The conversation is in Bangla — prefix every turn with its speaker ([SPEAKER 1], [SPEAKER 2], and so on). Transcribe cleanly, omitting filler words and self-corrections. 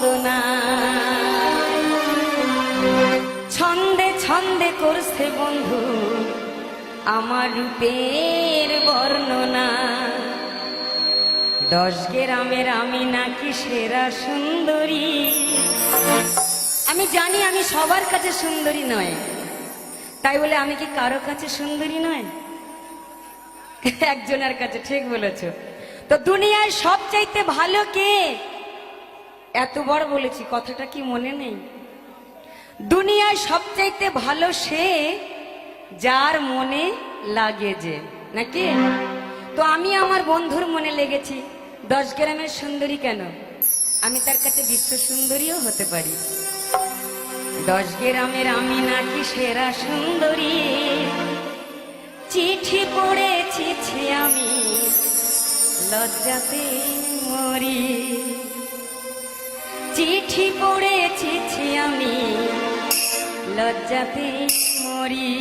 [SPEAKER 1] বন্দনা। ছন্দে ছন্দে করছে বন্ধু আমার রূপের বর্ণনা। 10 গ্রামের আমি নাকি সেরা সুন্দরী। আমি জানি আমি সবার কাছে সুন্দরী নয়, তাই বলে আমি কি কারো কাছে সুন্দরী নয়? একজনের কাছে। ঠিক বলেছো। তো দুনিয়ায় সবচাইতে ভালো কে? এতবার বলেছি, কথাটা কি মনে নেই? দুনিয়ায় সবচাইতে ভালো সে যার মনে লাগে যে, নাকি? তো আমি আমার বন্ধুর মনে লেগেছি। 10 গ্রামের সুন্দরী কেন, আমি তার কাছে বিশ্ব সুন্দরীও হতে পারি। 10 গ্রামের আমি নাকি সেরা সুন্দরী। চিঠি পড়েছি আমি লজ্জাতে মরি। চিঠি পড়েছি আমি লজ্জাতে মরি।